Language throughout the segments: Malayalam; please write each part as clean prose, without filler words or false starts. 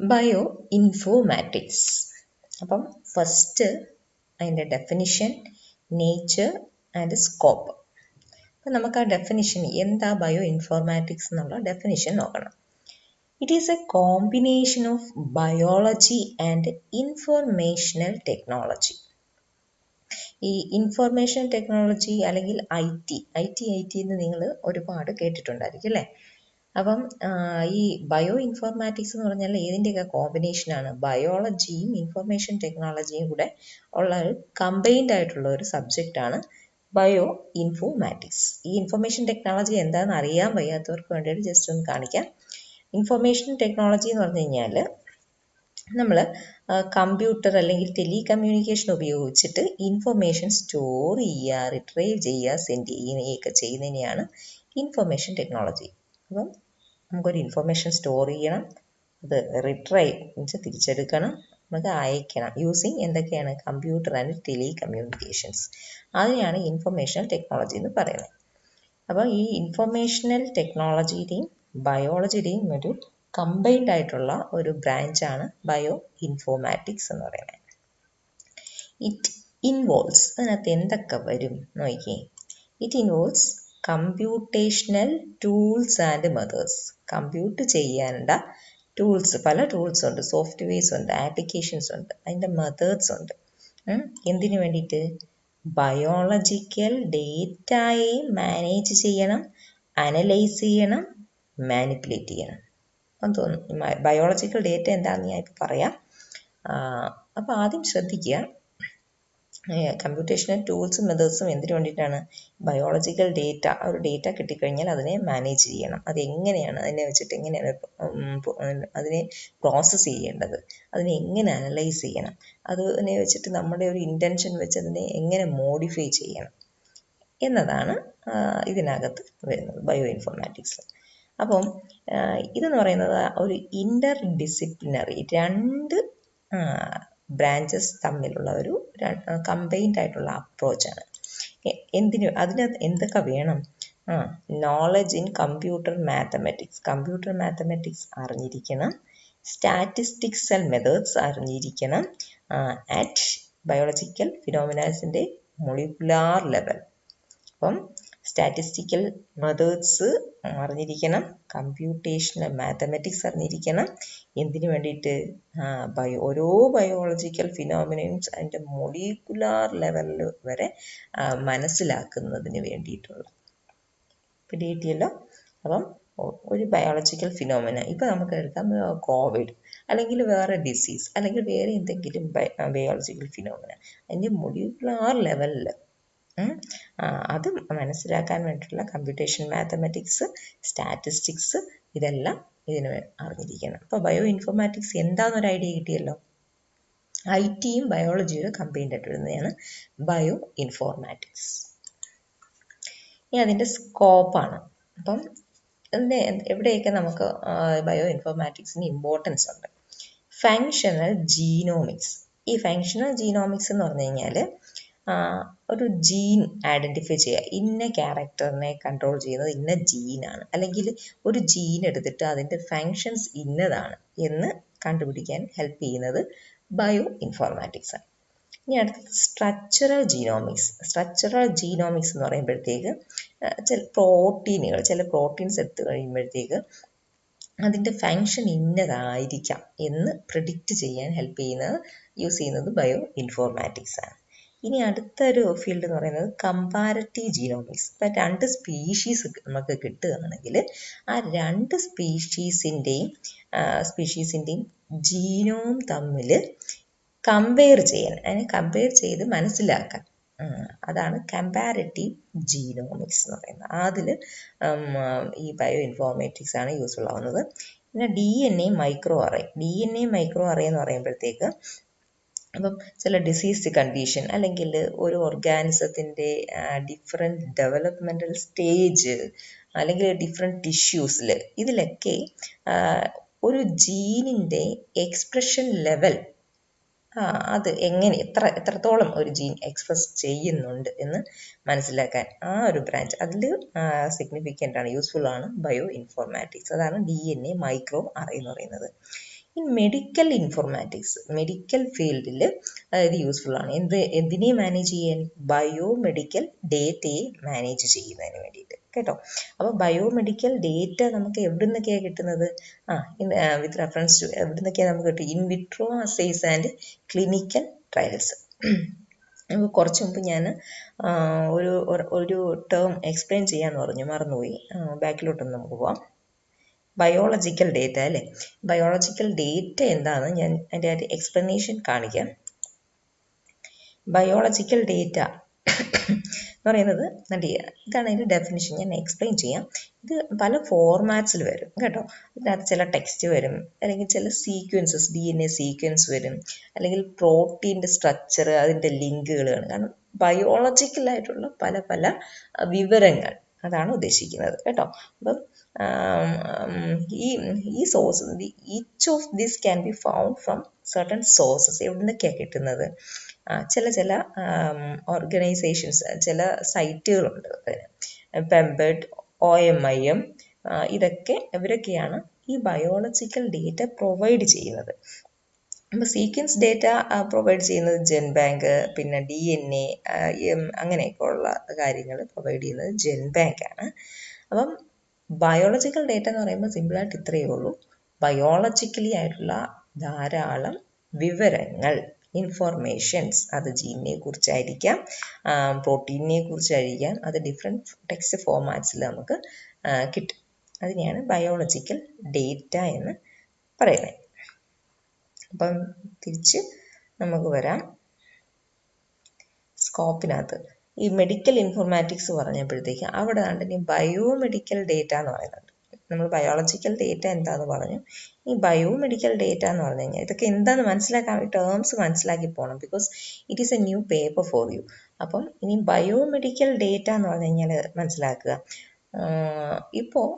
Bioinformatics. അപ്പം ഫസ്റ്റ് അതിൻ്റെ ഡെഫിനിഷൻ, നേച്ചർ ആൻഡ് സ്കോപ്പ്. അപ്പം നമുക്ക് ആ ഡെഫിനിഷൻ എന്താ ബയോ ഇൻഫോർമാറ്റിക്സ് എന്നുള്ള ഡെഫിനിഷൻ നോക്കണം. It is A combination of biology and informational technology. ഈ ഇൻഫോർമേഷൻ ടെക്നോളജി അല്ലെങ്കിൽ ഐ ടി എന്ന് നിങ്ങൾ ഒരുപാട് കേട്ടിട്ടുണ്ടായിരിക്കും അല്ലേ? അപ്പം ഈ ബയോ ഇൻഫോർമാറ്റിക്സ് എന്ന് പറഞ്ഞാൽ ഏതിൻ്റെയൊക്കെ കോമ്പിനേഷനാണ്? ബയോളജിയും ഇൻഫർമേഷൻ ടെക്നോളജിയും കൂടെ ഉള്ള ഒരു കമ്പൈൻഡ് ആയിട്ടുള്ള ഒരു സബ്ജക്റ്റാണ് ബയോ ഇൻഫോർമാറ്റിക്സ്. ഈ ഇൻഫർമേഷൻ ടെക്നോളജി എന്താണെന്ന് അറിയാൻ വയ്യാത്തവർക്ക് വേണ്ടിയിട്ട് ജസ്റ്റ് ഒന്ന് കാണിക്കാം. ഇൻഫർമേഷൻ ടെക്നോളജി എന്ന് പറഞ്ഞു കഴിഞ്ഞാൽ നമ്മൾ കമ്പ്യൂട്ടർ അല്ലെങ്കിൽ ടെലികമ്മ്യൂണിക്കേഷൻ ഉപയോഗിച്ചിട്ട് ഇൻഫർമേഷൻ സ്റ്റോർ ചെയ്യുക, റിട്രൈവ് ചെയ്യുക, സെൻഡ് ചെയ്യുകയൊക്കെ ചെയ്യുന്നതിനെയാണ് ഇൻഫർമേഷൻ ടെക്നോളജി. അപ്പം നമുക്കൊരു ഇൻഫർമേഷൻ സ്റ്റോർ ചെയ്യണം, അത് റിട്രൈവ് എന്നുവെച്ചാൽ തിരിച്ചെടുക്കണം, നമുക്ക് അയക്കണം യൂസിങ് എന്തൊക്കെയാണ്? Computer and telecommunications. അതിനെയാണ് ഇൻഫർമേഷൻ ടെക്നോളജി എന്ന് പറയുന്നത്. അപ്പോൾ ഈ ഇൻഫർമേഷണൽ ടെക്നോളജിയുടെയും ബയോളജിയുടെയും ഒരു കമ്പൈൻഡ് ആയിട്ടുള്ള ഒരു ബ്രാഞ്ചാണ് ബയോ ഇൻഫോർമാറ്റിക്സ് എന്ന് പറയുന്നത്. ഇറ്റ് ഇൻവോൾവ്സ്, അതിനകത്ത് എന്തൊക്കെ വരും നോക്കിയേ. It involves computational tools and methods. Compute ചെയ്യേണ്ട ടൂൾസ്, പല ടൂൾസ് ഉണ്ട്, സോഫ്റ്റ്വെയർസ് ഉണ്ട്, ആപ്ലിക്കേഷൻസ് ഉണ്ട്, അതിൻ്റെ മെത്തേഡ്സ് ഉണ്ട്. എന്തിനു വേണ്ടിയിട്ട്? ബയോളജിക്കൽ ഡേറ്റയെ മാനേജ് ചെയ്യണം, അനലൈസ് ചെയ്യണം, മാനിപ്പുലേറ്റ് ചെയ്യണം. എന്ന് തോന്നുന്നു. ബയോളജിക്കൽ ഡേറ്റ എന്താണെന്ന് ഞാൻ ഇപ്പോൾ പറയാം. അപ്പോൾ ആദ്യം ശ്രദ്ധിക്കുക, കമ്പ്യൂട്ടേഷണൽ ടൂൾസും മെത്തേഡ്സും എന്തിനു വേണ്ടിയിട്ടാണ്? ബയോളജിക്കൽ ഡേറ്റ, ഒരു ഡേറ്റ കിട്ടിക്കഴിഞ്ഞാൽ അതിനെ മാനേജ് ചെയ്യണം. അതെങ്ങനെയാണ്, അതിനെ വെച്ചിട്ട് എങ്ങനെയാണ് അതിനെ പ്രോസസ്സ് ചെയ്യേണ്ടത്, അതിനെ എങ്ങനെ അനലൈസ് ചെയ്യണം, അതിനെ വെച്ചിട്ട് നമ്മുടെ ഒരു ഇൻറ്റൻഷൻ വെച്ച് അതിനെ എങ്ങനെ മോഡിഫൈ ചെയ്യണം എന്നതാണ് ഇതിനകത്ത് വരുന്നത് ബയോ ഇൻഫോർമാറ്റിക്സ്. അപ്പം ഇതെന്ന് പറയുന്നത് ഒരു ഇൻ്റർ ഡിസിപ്ലിനറി, രണ്ട് ബ്രാഞ്ചസ് തമ്മിലുള്ള ഒരു കമ്പൈൻഡ് ആയിട്ടുള്ള അപ്രോച്ചാണ്. അതിനകത്ത് എന്തൊക്കെ വേണം? Knowledge in computer mathematics, computer mathematics അറിഞ്ഞിരിക്കണം, സ്റ്റാറ്റിസ്റ്റിക്സൽ മെത്തേഡ്സ് അറിഞ്ഞിരിക്കണം, ആറ്റ് ബയോളജിക്കൽ ഫിനോമിനാസിൻ്റെ മോളിക്കുലാർ ലെവൽ. അപ്പം സ്റ്റാറ്റിസ്റ്റിക്കൽ മെത്തേഡ്സ് അറിഞ്ഞിരിക്കണം, കമ്പ്യൂട്ടേഷണൽ മാത്തമാറ്റിക്സ് അറിഞ്ഞിരിക്കണം. എന്തിനു വേണ്ടിയിട്ട്? ഓരോ ബയോളജിക്കൽ ഫിനോമിനൻസ് അതിൻ്റെ മോളിക്കുലാർ ലെവലിൽ വരെ മനസ്സിലാക്കുന്നതിന് വേണ്ടിയിട്ടുള്ള. പിടികിട്ടിയല്ലോ? അപ്പം ഒരു ബയോളജിക്കൽ ഫിനോമിന, ഇപ്പം നമുക്ക് എടുക്കാം കോവിഡ്, അല്ലെങ്കിൽ വേറെ ഡിസീസ്, അല്ലെങ്കിൽ വേറെ എന്തെങ്കിലും ബയോളജിക്കൽ ഫിനോമിന, അതിൻ്റെ മോളിക്കുലാർ ലെവലിൽ അത് മനസ്സിലാക്കാൻ വേണ്ടിയിട്ടുള്ള കമ്പ്യൂട്ടേഷൻ മാത്തമാറ്റിക്സ്, സ്റ്റാറ്റിസ്റ്റിക്സ്, ഇതെല്ലാം ഇതിന് അറിഞ്ഞിരിക്കണം. അപ്പോൾ ബയോ ഇൻഫോർമാറ്റിക്സ് എന്താണെന്നൊരു ഐഡിയ കിട്ടിയല്ലോ. ഐ ടിയും ബയോളജിയുടെ കമ്പൈൻഡ് ആയിട്ട് വരുന്നതാണ് ബയോ ഇൻഫോർമാറ്റിക്സ്. ഇനി അതിൻ്റെ സ്കോപ്പാണ്. അപ്പം എവിടെയൊക്കെ നമുക്ക് ബയോ ഇൻഫോർമാറ്റിക്സിന് ഇമ്പോർട്ടൻസ് ഉണ്ട്? Functional genomics. ഈ ഫങ്ഷണൽ ജീനോമിക്സ് എന്ന് പറഞ്ഞു കഴിഞ്ഞാൽ ഒരു ജീൻ ഐഡൻറ്റിഫൈ ചെയ്യുക, ഇന്ന ക്യാരക്ടറിനെ കൺട്രോൾ ചെയ്യുന്നത് ഇന്ന ജീനാണ്, അല്ലെങ്കിൽ ഒരു ജീൻ എടുത്തിട്ട് അതിൻ്റെ ഫങ്ഷൻസ് ഇന്നതാണ് എന്ന് കണ്ടുപിടിക്കാൻ ഹെൽപ്പ് ചെയ്യുന്നത് ബയോ ഇൻഫോർമാറ്റിക്സ് ആണ്. ഇനി അടുത്തത് സ്ട്രക്ചറൽ ജീനോമിക്സ്. സ്ട്രക്ചറൽ ജീനോമിക്സ് എന്ന് പറയുമ്പോഴത്തേക്ക് ചില പ്രോട്ടീൻസ് എടുത്തു കഴിയുമ്പോഴത്തേക്ക് അതിൻ്റെ ഫങ്ഷൻ ഇന്നതായിരിക്കാം എന്ന് പ്രിഡിക്റ്റ് ചെയ്യാൻ യൂസ് ചെയ്യുന്നത് ബയോ ഇൻഫോർമാറ്റിക്സ് ആണ്. ഇനി അടുത്തൊരു ഫീൽഡ് എന്ന് പറയുന്നത് കമ്പാരറ്റീവ് ജീനോമിക്സ്. ഇപ്പം രണ്ട് സ്പീഷീസ് നമുക്ക് കിട്ടുകയാണെങ്കിൽ ആ രണ്ട് സ്പീഷീസിൻ്റെയും ജീനോം തമ്മിൽ കമ്പയർ ചെയ്യാൻ, അതിനെ കമ്പയർ ചെയ്ത് മനസ്സിലാക്കാൻ, അതാണ് കമ്പാരറ്റീവ് ജീനോമിക്സ് എന്ന് പറയുന്നത്. അതിൽ ഈ ബയോ ഇൻഫോർമാറ്റിക്സ് ആണ് യൂസ്ഫുൾ ആവുന്നത്. പിന്നെ DNA മൈക്രോ അറേ എന്ന് പറയുമ്പോഴത്തേക്ക് അപ്പം ചില ഡിസീസ് കണ്ടീഷൻ, അല്ലെങ്കിൽ ഒരു ഓർഗാനിസത്തിൻ്റെ ഡിഫറെൻറ്റ് ഡെവലപ്മെൻ്റൽ സ്റ്റേജ്, അല്ലെങ്കിൽ ഡിഫറെൻറ്റ് ടിഷ്യൂസിൽ, ഇതിലൊക്കെ ഒരു ജീനിൻ്റെ എക്സ്പ്രഷൻ ലെവൽ, അത് എത്രത്തോളം ഒരു ജീൻ എക്സ്പ്രസ് ചെയ്യുന്നുണ്ട് എന്ന് മനസ്സിലാക്കാൻ ആ ഒരു ബ്രാഞ്ച് അതിൽ സിഗ്നിഫിക്കൻ്റ് ആണ്, യൂസ്ഫുൾ ആണ് ബയോ ഇൻഫോർമാറ്റിക്സ്. അതാണ് DNA മൈക്രോ അറേ എന്ന് പറയുന്നത്. ഇൻ മെഡിക്കൽ ഇൻഫോർമാറ്റിക്സ്, മെഡിക്കൽ ഫീൽഡിൽ ഇത് യൂസ്ഫുൾ ആണ്. എന്തിനെ മാനേജ് ചെയ്യാൻ? ബയോമെഡിക്കൽ ഡേറ്റയെ മാനേജ് ചെയ്യുന്നതിന് വേണ്ടിയിട്ട് കേട്ടോ. അപ്പോൾ ബയോമെഡിക്കൽ ഡേറ്റ നമുക്ക് എവിടെ നിന്നൊക്കെയാണ് കിട്ടുന്നത്? വിത്ത് റെഫറൻസ് ടു എവിടെ നിന്നൊക്കെയാണ് നമുക്ക് കിട്ടും? In vitro assays and clinical trials. കുറച്ച് മുമ്പ് ഞാൻ ഒരു ടേം എക്സ്പ്ലെയിൻ ചെയ്യാമെന്ന് പറഞ്ഞു, മറന്നുപോയി. ബാക്കിലോട്ടൊന്ന് നമുക്ക് പോവാം. ബയോളജിക്കൽ ഡേറ്റ അല്ലേ? ബയോളജിക്കൽ ഡേറ്റ എന്താണെന്ന് ഞാൻ അതിൻ്റെ എക്സ്പ്ലനേഷൻ കാണിക്കാം. ബയോളജിക്കൽ ഡേറ്റ എന്ന് പറയുന്നത് ഇതാണ് അതിൻ്റെ ഡെഫിനിഷൻ. ഞാൻ എക്സ്പ്ലെയിൻ ചെയ്യാം. ഇത് പല ഫോർമാറ്റ്സിൽ വരും കേട്ടോ. ഇതിനകത്ത് ചില ടെക്സ്റ്റ് വരും, അല്ലെങ്കിൽ ചില സീക്വൻസസ്, DNA സീക്വൻസ് വരും, അല്ലെങ്കിൽ പ്രോട്ടീൻ്റെ സ്ട്രക്ചർ, അതിൻ്റെ ലിങ്കുകൾ കാണും. കാരണം ബയോളജിക്കലായിട്ടുള്ള പല പല വിവരങ്ങൾ, അതാണ് ഉദ്ദേശിക്കുന്നത് കേട്ടോ. അപ്പം ഈ source, each of this can be found from certain sources. എവിടെ നിന്നൊക്കെയാണ് കിട്ടുന്നത്? ചില ഓർഗനൈസേഷൻസ്, ചില സൈറ്റുകളുണ്ട് അതിന്. പെമ്പഡ്, OMIM, ഇവരൊക്കെയാണ് ഈ ബയോളജിക്കൽ ഡേറ്റ പ്രൊവൈഡ് ചെയ്യുന്നത്. അപ്പോൾ സീക്വൻസ് ഡേറ്റ പ്രൊവൈഡ് ചെയ്യുന്നത് ജെൻബാങ്ക്, പിന്നെ DNA അങ്ങനെയൊക്കെ ഉള്ള കാര്യങ്ങൾ പ്രൊവൈഡ് ചെയ്യുന്നത് ജെൻബാങ്കാണ്. അപ്പം ബയോളജിക്കൽ ഡേറ്റ എന്ന് പറയുമ്പോൾ സിമ്പിളായിട്ട് ഇത്രയേ ഉള്ളൂ. ബയോളജിക്കലി ആയിട്ടുള്ള ധാരാളം വിവരങ്ങൾ, ഇൻഫോർമേഷൻസ്, അത് ജീനിനെ കുറിച്ചായിരിക്കാം, പ്രോട്ടീനിനെ കുറിച്ചായിരിക്കാം, അത് ഡിഫറെൻറ്റ് ടെക്സ്റ്റ് ഫോർമാറ്റ്സിൽ നമുക്ക് കിട്ടും. അതിനെയാണ് ബയോളജിക്കൽ ഡേറ്റ എന്ന് പറയുന്നത്. അപ്പം തിരിച്ച് നമുക്ക് വരാം സ്കോപ്പിനകത്ത്. ഈ മെഡിക്കൽ ഇൻഫോർമാറ്റിക്സ് പറഞ്ഞപ്പോഴത്തേക്ക് അവിടെ ഇനി ബയോമെഡിക്കൽ ഡേറ്റ എന്ന് പറയുന്നുണ്ട്. നമ്മൾ ബയോളജിക്കൽ ഡേറ്റ എന്താന്ന് പറഞ്ഞു. ഈ ബയോമെഡിക്കൽ ഡേറ്റ എന്ന് പറഞ്ഞു കഴിഞ്ഞാൽ ഇതൊക്കെ എന്താണെന്ന് മനസ്സിലാക്കാൻ, ടേംസ് മനസ്സിലാക്കി പോകണം. Because it is A new paper for you. അപ്പം ഇനി ബയോമെഡിക്കൽ ഡേറ്റ എന്ന് പറഞ്ഞു കഴിഞ്ഞാൽ മനസ്സിലാക്കുക. ഇപ്പോൾ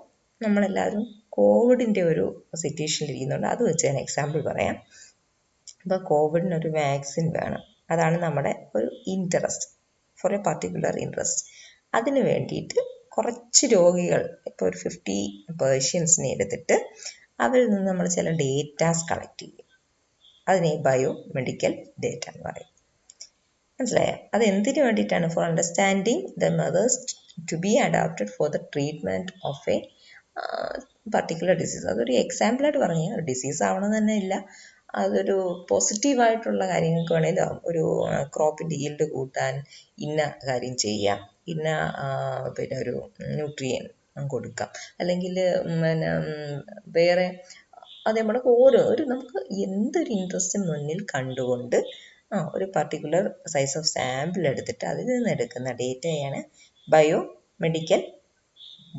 നമ്മളെല്ലാവരും കോവിഡിൻ്റെ ഒരു സിറ്റുവേഷനിൽ ഇരിക്കുന്നുണ്ട്. അത് വെച്ച് ഞാൻ എക്സാമ്പിൾ പറയാം. ഇപ്പോൾ കോവിഡിനൊരു വാക്സിൻ വേണം. അതാണ് നമ്മുടെ ഒരു interest, for a particular interest. അതിന് വേണ്ടിയിട്ട് കുറച്ച് രോഗികൾ, ഇപ്പോൾ ഒരു 50 പേഷ്യൻസിനെ എടുത്തിട്ട് അവരിൽ നിന്ന് നമ്മൾ ചില ഡേറ്റാസ് കളക്ട് ചെയ്യും. അതിനെ ബയോമെഡിക്കൽ ഡേറ്റ എന്ന് പറയും. മനസ്സിലായോ? അത് എന്തിനു വേണ്ടിയിട്ടാണ്? For understanding the methods to be adapted for the treatment of a particular disease. അതൊരു എക്സാമ്പിളായിട്ട് പറഞ്ഞു. ഒരു ഡിസീസ് ആവണമെന്ന് തന്നെ ഇല്ല, അതൊരു പോസിറ്റീവായിട്ടുള്ള കാര്യങ്ങൾക്ക് വേണേലും ഒരു ക്രോപ്പിൻ്റെ ഈൽഡ് കൂട്ടാൻ ഇന്ന കാര്യം ചെയ്യാം, ഇന്ന പിന്നെ ഒരു ന്യൂട്രിയൻ കൊടുക്കാം, അല്ലെങ്കിൽ പിന്നെ വേറെ അത് നമ്മുടെ നമുക്ക് എന്തൊരു ഇൻട്രസ്റ്റ് മുന്നിൽ കണ്ടുകൊണ്ട് ഒരു പർട്ടിക്കുലർ സൈസ് ഓഫ് സാമ്പിൾ എടുത്തിട്ട് അതിൽ നിന്ന് എടുക്കുന്ന ഡേറ്റയാണ് ബയോമെഡിക്കൽ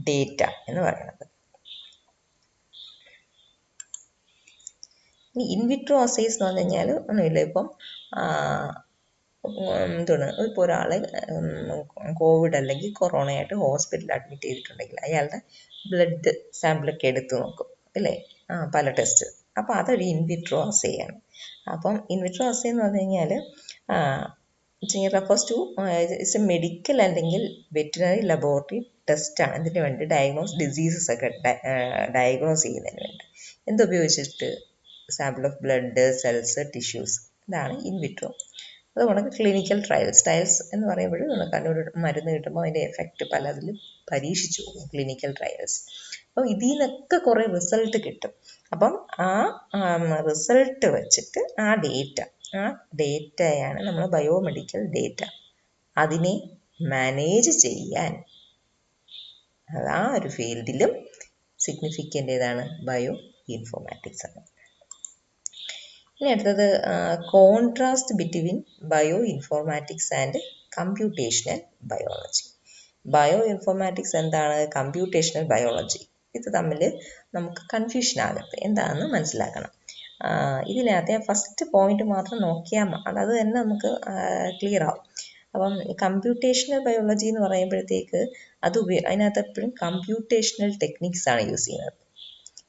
ഡേറ്റ എന്ന് പറയുന്നത്. ഇനി ഇൻവിട്രോ അസേസ് എന്ന് പറഞ്ഞു കഴിഞ്ഞാൽ ഒന്നുമില്ല. ഇപ്പം ഇപ്പോൾ ഒരാളെ കോവിഡ് അല്ലെങ്കിൽ കൊറോണയായിട്ട് ഹോസ്പിറ്റലിൽ അഡ്മിറ്റ് ചെയ്തിട്ടുണ്ടെങ്കിൽ അയാളുടെ ബ്ലഡ് സാമ്പിളൊക്കെ എടുത്ത് നോക്കും അല്ലേ? പല ടെസ്റ്റ്. അപ്പോൾ അതൊരു ഇൻവിട്രോ അസേയാണ്. അപ്പം ഇൻവിട്രോ അസേ എന്ന് പറഞ്ഞു കഴിഞ്ഞാൽ refers to it's a medical അല്ലെങ്കിൽ വെറ്റിനറി ലബോറട്ടറി ടെസ്റ്റാണ്. ഇതിന് വേണ്ടി ഡിസീസസ് ഒക്കെ ഡയഗ്നോസ് ചെയ്യുന്നതിന് വേണ്ടി എന്തുപയോഗിച്ചിട്ട്? Sample of blood, cells, tissues. ഇതാണ് ഇൻവിട്രോ. അതുകൊണ്ട് ക്ലിനിക്കൽ ട്രയൽസ് എന്ന് പറയുമ്പോൾ ഒരു മരുന്ന് കിട്ടുമ്പോൾ അതിൻ്റെ എഫക്റ്റ് പലതിലും പരീക്ഷിച്ചു പോകും, ക്ലിനിക്കൽ ട്രയൽസ്. അപ്പോൾ ഇതിൽ നിന്നൊക്കെ കുറേ റിസൾട്ട് കിട്ടും. അപ്പം ആ റിസൾട്ട് വെച്ചിട്ട് ആ ഡേറ്റയാണ് നമ്മൾ ബയോമെഡിക്കൽ ഡേറ്റ. അതിനെ മാനേജ് ചെയ്യാൻ ആ ഒരു ഫീൽഡിലും സിഗ്നിഫിക്കൻ്റ് ഏതാണ്? ബയോ ഇൻഫോർമാറ്റിക്സ് ആണ്. ഇനി അടുത്തത് contrast between bioinformatics and computational biology. Bioinformatics എന്താണ്? Computational biology. ഇത് തമ്മിൽ നമുക്ക് കൺഫ്യൂഷൻ ആകട്ടെ, എന്താണെന്ന് മനസ്സിലാക്കണം. ഇതിനകത്തെ ഫസ്റ്റ് പോയിന്റ് മാത്രം നോക്കിയാൽ അത് തന്നെ നമുക്ക് ക്ലിയർ ആവും. അപ്പം കമ്പ്യൂട്ടേഷണൽ ബയോളജി എന്ന് പറയുമ്പോഴത്തേക്ക് അതിനകത്ത് എപ്പോഴും കമ്പ്യൂട്ടേഷണൽ ടെക്നിക്സ് ആണ് യൂസ് ചെയ്യുന്നത്.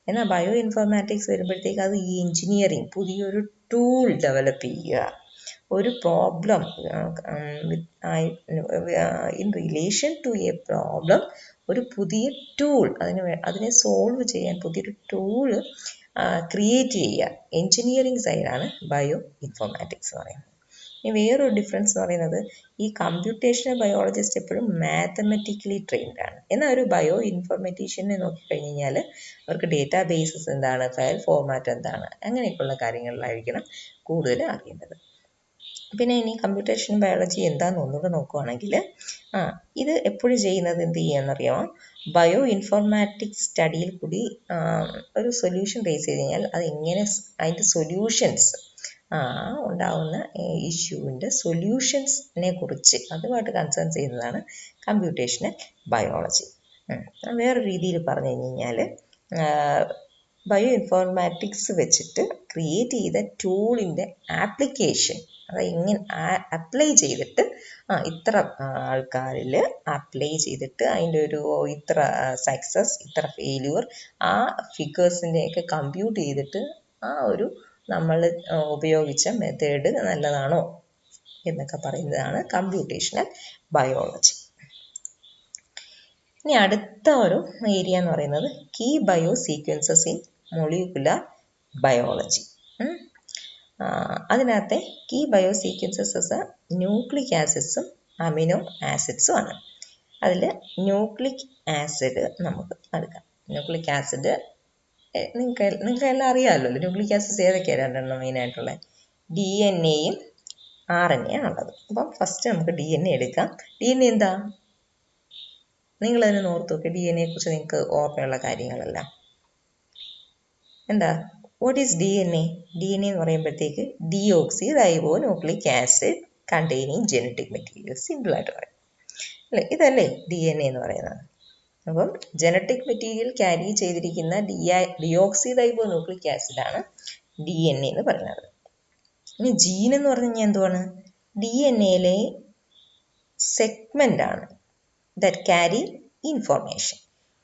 എന്നാൽ ബയോ ഇൻഫോർമാറ്റിക്സ് വരുമ്പോഴത്തേക്ക് അത് ഈ എഞ്ചിനീയറിങ്, പുതിയൊരു ടൂൾ ഡെവലപ്പ് ചെയ്യുക, ഒരു problem in relation to a problem ഒരു പുതിയ ടൂൾ അതിനെ സോൾവ് ചെയ്യാൻ പുതിയൊരു ടൂള് ക്രിയേറ്റ് ചെയ്യുക, എൻജിനീയറിങ് സൈഡാണ് ബയോ ഇൻഫോർമാറ്റിക്സ് എന്ന് പറയുന്നത്. ഇനി വേറൊരു ഡിഫറൻസ് എന്ന് പറയുന്നത്, ഈ കമ്പ്യൂട്ടേഷണൽ ബയോളജിസ്റ്റ് എപ്പോഴും മാത്തമെറ്റിക്കലി ട്രെയിൻഡ് ആണ്. എന്നാൽ ഒരു ബയോ ഇൻഫോർമാറ്റീഷ്യനെ നോക്കിക്കഴിഞ്ഞ് കഴിഞ്ഞാൽ അവർക്ക് ഡേറ്റാ ബേസസ് എന്താണ്, ഫയൽ ഫോർമാറ്റ് എന്താണ്, അങ്ങനെയൊക്കെയുള്ള കാര്യങ്ങളിലായിരിക്കണം കൂടുതൽ അറിയേണ്ടത്. പിന്നെ ഇനി കമ്പ്യൂട്ടേഷൻ ബയോളജി എന്താണെന്ന് ഒന്നുകൂടെ നോക്കുകയാണെങ്കിൽ, ഇത് എപ്പോഴും ചെയ്യുന്നത് എന്ത് ചെയ്യുകയെന്നറിയാമോ, ബയോ ഇൻഫോർമാറ്റിക്സ് സ്റ്റഡിയിൽ കൂടി ഒരു സൊല്യൂഷൻ റേസ് ചെയ്ത് കഴിഞ്ഞാൽ അത് എങ്ങനെ അതിൻ്റെ സൊല്യൂഷൻസ് ഉണ്ടാവുന്ന ഇഷ്യൂവിൻ്റെ സൊല്യൂഷൻസിനെ കുറിച്ച് അതുമായിട്ട് കൺസേൺ ചെയ്യുന്നതാണ് കമ്പ്യൂട്ടേഷണൽ ബയോളജി. വേറെ രീതിയിൽ പറഞ്ഞു കഴിഞ്ഞാൽ, ബയോ ഇൻഫോർമാറ്റിക്സ് വെച്ചിട്ട് ക്രിയേറ്റ് ചെയ്ത ടൂളിൻ്റെ ആപ്ലിക്കേഷൻ, അത് എങ്ങനെ അപ്ലൈ ചെയ്തിട്ട് ഇത്ര ആൾക്കാരിൽ അപ്ലൈ ചെയ്തിട്ട് അതിൻ്റെ ഒരു ഇത്ര സക്സസ് ഇത്ര ഫെയില്യൂർ ആ ഫിഗേഴ്സിൻ്റെയൊക്കെ കമ്പ്യൂട്ട് ചെയ്തിട്ട് ആ ഒരു നമ്മൾ ഉപയോഗിച്ച മെത്തേഡ് നല്ലതാണോ എന്നൊക്കെ പറയുന്നതാണ് കമ്പ്യൂട്ടേഷണൽ ബയോളജി. ഇനി അടുത്ത ഒരു ഏരിയ എന്ന് പറയുന്നത് key bio sequences in molecular biology. അതിനകത്തെ കീ ബയോ സീക്വൻസസ് ന്യൂക്ലിക് ആസിഡ്സും അമിനോ ആസിഡ്സും ആണ്. അതിൽ ന്യൂക്ലിക് ആസിഡ് നമുക്ക് എടുക്കാം. ന്യൂക്ലിക് ആസിഡ് നിങ്ങൾക്ക് എല്ലാം അറിയാമല്ലോ. ന്യൂക്ലിക് ആസിഡ്സ് ഏതൊക്കെയാണ് രണ്ടെണ്ണം മെയിനായിട്ടുള്ളത്? DNA-യും RNA ആണുള്ളത്. അപ്പം ഫസ്റ്റ് നമുക്ക് DNA എടുക്കാം. DNA എന്താ? നിങ്ങളതിനെ ഓർത്ത് നോക്കി, DNA കുറിച്ച് നിങ്ങൾക്ക് ഓർമ്മയുള്ള കാര്യങ്ങളല്ല. എന്താ? What is DNA? DNA എന്ന് പറയുമ്പോഴത്തേക്ക് deoxy റൈബോ nucleic acid containing genetic material. സിമ്പിളായിട്ട് പറയും അല്ലേ? ഇതല്ലേ DNA എന്ന് പറയുന്നത്. അപ്പം ജനറ്റിക് മെറ്റീരിയൽ ക്യാരി ചെയ്തിരിക്കുന്ന ഡിയോക്സി റൈബോ ന്യൂക്ലിക് ആസിഡാണ് DNA എന്ന് പറയുന്നത്. ഇനി ജീൻ എന്ന് പറഞ്ഞു കഴിഞ്ഞാൽ എന്തുവാണ്? DNA-യിലെ സെഗ്മെൻ്റ് ആണ് that carry information.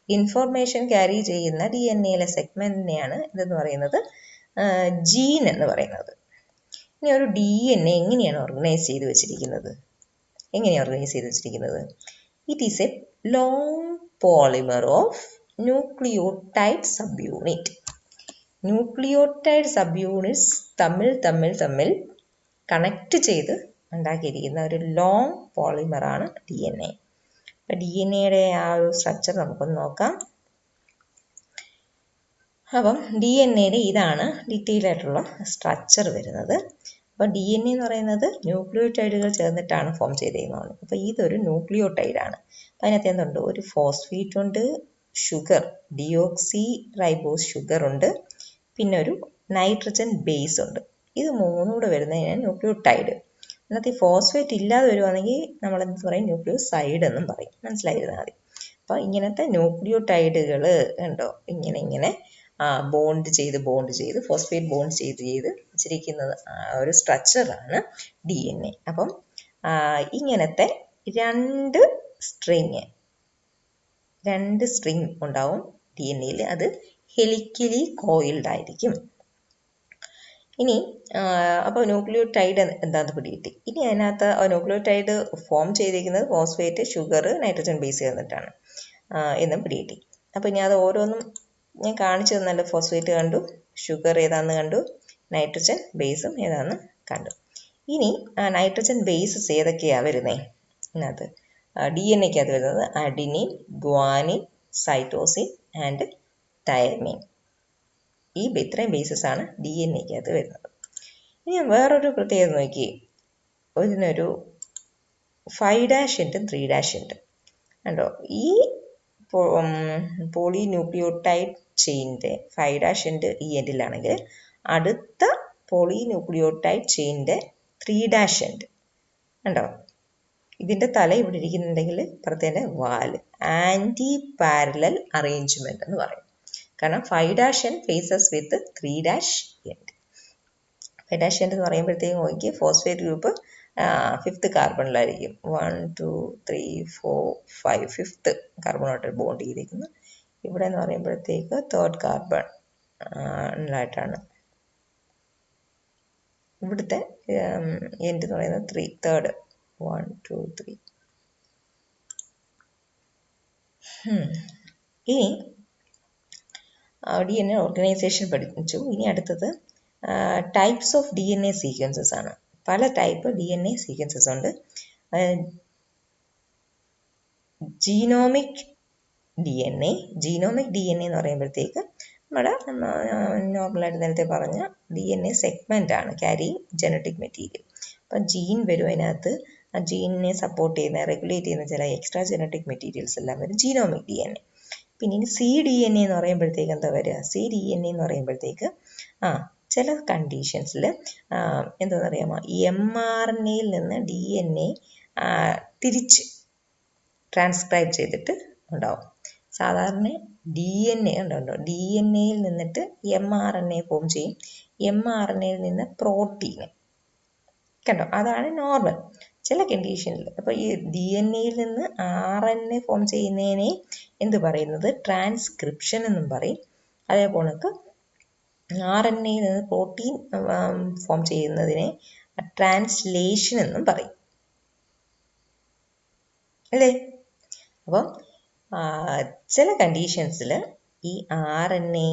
Information carry ചെയ്യുന്ന DNA-യിലെ സെഗ്മെൻറ്റിനെയാണ് ഇതെന്ന് പറയുന്നത് ജീൻ എന്ന് പറയുന്നത്. ഇനി ഒരു DNA എങ്ങനെയാണ് ഓർഗനൈസ് ചെയ്ത് വെച്ചിരിക്കുന്നത്? It is A long polymer of nucleotide sub unit. Nucleotide sub units തമ്മിൽ കണക്ട് ചെയ്ത് ഉണ്ടാക്കിയിരിക്കുന്ന ഒരു ലോങ് പോളിമറാണ് DNA. അപ്പം DNA-യുടെ ആ ഒരു സ്ട്രക്ചർ നമുക്കൊന്ന് നോക്കാം. അപ്പം DNA-യുടെ ഇതാണ് ഡീറ്റെയിൽ ആയിട്ടുള്ള സ്ട്രക്ചർ വരുന്നത്. അപ്പോൾ DNA എന്ന് പറയുന്നത് ന്യൂക്ലിയോടൈഡുകൾ ചേർന്നിട്ടാണ് ഫോം ചെയ്തിരിക്കുന്നത്. അപ്പോൾ ഇതൊരു ന്യൂക്ലിയോടൈഡാണ്. അപ്പം അതിനകത്ത് എന്തുണ്ട്? ഒരു ഫോസ്ഫേറ്റ് ഉണ്ട്, ഷുഗർ ഡിയോക്സി റൈബോസ് ഷുഗർ ഉണ്ട്, പിന്നെ ഒരു നൈട്രജൻ ബേസ് ഉണ്ട്. ഇത് മൂന്നും കൂടെ വരുന്നതിനാണ് ന്യൂക്ലിയോടൈഡ്. അതിനകത്ത് ഈ ഫോസ്ഫേറ്റ് ഇല്ലാതെ വരുവാണെങ്കിൽ നമ്മൾ എന്ത് പറയും? ന്യൂക്ലിയോസൈഡ് എന്നും പറയും. മനസ്സിലായിരുന്നാൽ മതി. അപ്പോൾ ഇങ്ങനത്തെ ന്യൂക്ലിയോടൈഡുകൾ ഉണ്ടോ, ഇങ്ങനെ ബോണ്ട് ചെയ്ത് ഫോസ്ഫേറ്റ് ബോണ്ട് ചെയ്ത് വെച്ചിരിക്കുന്നത് ഒരു സ്ട്രക്ചറാണ് DNA. അപ്പം ഇങ്ങനത്തെ രണ്ട് സ്ട്രിങ് ഉണ്ടാവും DNA-യിൽ. അത് ഹെലിക്കലി കോയിൽഡ് ആയിരിക്കും. ഇനി അപ്പോൾ ന്യൂക്ലിയോടൈഡ് എന്താണെന്ന് പിടികിട്ടി. ഇനി അതിനകത്ത് ന്യൂക്ലിയോടൈഡ് ഫോം ചെയ്തിരിക്കുന്നത് ഫോസ്ഫേറ്റ്, ഷുഗർ, നൈട്രജൻ ബേസ് ചേർന്നിട്ടാണ് എന്നും പിടികിട്ടി. അപ്പോൾ ഇനി അത് ഓരോന്നും ഞാൻ കാണിച്ചു തന്നല്ലോ. ഫോസ്ഫേറ്റ് കണ്ടു, ഷുഗർ ഏതാണെന്ന് കണ്ടു, നൈട്രജൻ ബേസും ഏതാണെന്ന് കണ്ടു. ഇനി നൈട്രജൻ ബേസസ് ഏതൊക്കെയാണ് വരുന്നത് ഇതിനകത്ത്? DNA-ക്കകത്ത് വരുന്നത് adenine, guanine, cytosine and thymine. ഈ ഇത്രയും ബേസസ് ആണ് DNA-ക്കകത്ത് വരുന്നത്. ഇനി വേറൊരു പ്രത്യേകത നോക്കി, ഇതിനൊരു 5' ഉണ്ട്, 3' ഉണ്ട് കണ്ടോ. ഈ പോളിന്യൂക്ലിയോടൈഡ് ചെയിൻ്റെ 5' ഉണ്ട് ഈ എൻഡിലാണെങ്കിൽ, അടുത്ത പോളിന്യൂക്ലിയോടൈഡ് ചെയിൻ്റെ 3' ഉണ്ട് കണ്ടോ. ഇതിൻ്റെ തല ഇവിടെ ഇരിക്കുന്നുണ്ടെങ്കിൽ ഇപ്പുറത്തേൻ്റെ വാല്. ആൻറ്റി പാരലൽ അറേഞ്ച്മെൻറ്റ് എന്ന് പറയും. കാരണം 5' end faces with 3' end. 5' end എന്ന് പറയുമ്പോഴത്തേക്കും നോക്കി, ഫോസ്ഫേറ്റ് ഗ്രൂപ്പ് 5th കാർബണിലായിരിക്കും. 1 2 3 4 5 5th കാർബണോട്ട് ബോണ്ട് ചെയ്തിരിക്കുന്നു. ഇവിടെ എന്ന് പറയുമ്പോഴത്തേക്ക് 3rd കാർബണിലായിട്ടാണ്. ഇവിടുത്തെ എൻഡ് എന്ന് പറയുന്നത് 3rd 1 2 3. ഇനി DNA ഓർഗനൈസേഷൻ പഠിച്ചു. ഇനി അടുത്തത് ടൈപ്സ് ഓഫ് DNA സീക്വൻസസ് ആണ്. പല ടൈപ്പ് DNA സീക്വൻസസ് ഉണ്ട്. ജീനോമിക് DNA എന്ന് പറയുമ്പോഴത്തേക്ക് നമ്മുടെ നോർമലായിട്ട് നേരത്തെ പറഞ്ഞ DNA സെഗ്മെൻ്റ് ആണ്, ക്യാരി ജനറ്റിക് മെറ്റീരിയൽ. അപ്പം ജീൻ വരും അതിനകത്ത്. ആ ജീനിനെ സപ്പോർട്ട് ചെയ്യുന്ന റെഗുലേറ്റ് ചെയ്യുന്ന ചില എക്സ്ട്രാ ജനറ്റിക് മെറ്റീരിയൽസ് എല്ലാം വരും ജീനോമിക് DNA. പിന്നെ ഇനി cDNA എന്ന് പറയുമ്പോഴത്തേക്ക് എന്താ വരിക? cDNA എന്ന് പറയുമ്പോഴത്തേക്ക് ചില കണ്ടീഷൻസിൽ എന്താണെന്ന് അറിയാമോ, mRNAയിൽ നിന്ന് DNA തിരിച്ച് ട്രാൻസ്ക്രൈബ് ചെയ്തിട്ട് ഉണ്ടാവും. സാധാരണ DNA ഉണ്ടോ, DNAയിൽ നിന്നിട്ട് mRNA ഫോം ചെയ്യും, mRNAയിൽ നിന്ന് പ്രോട്ടീൻ, കണ്ടോ, അതാണ് നോർമൽ. ചില കണ്ടീഷനിൽ അപ്പോൾ ഈ DNA-യിൽ നിന്ന് RNA ഫോം ചെയ്യുന്നതിനെ എന്ത് പറയുന്നത്? ട്രാൻസ്ക്രിപ്ഷൻ എന്നും പറയും. അതേപോലെ RNA-യിൽ നിന്ന് പ്രോട്ടീൻ ഫോം ചെയ്യുന്നതിനെ ട്രാൻസ്ലേഷൻ എന്നും പറയും, അല്ലേ? അപ്പം ചില കണ്ടീഷൻസിൽ ഈ RNA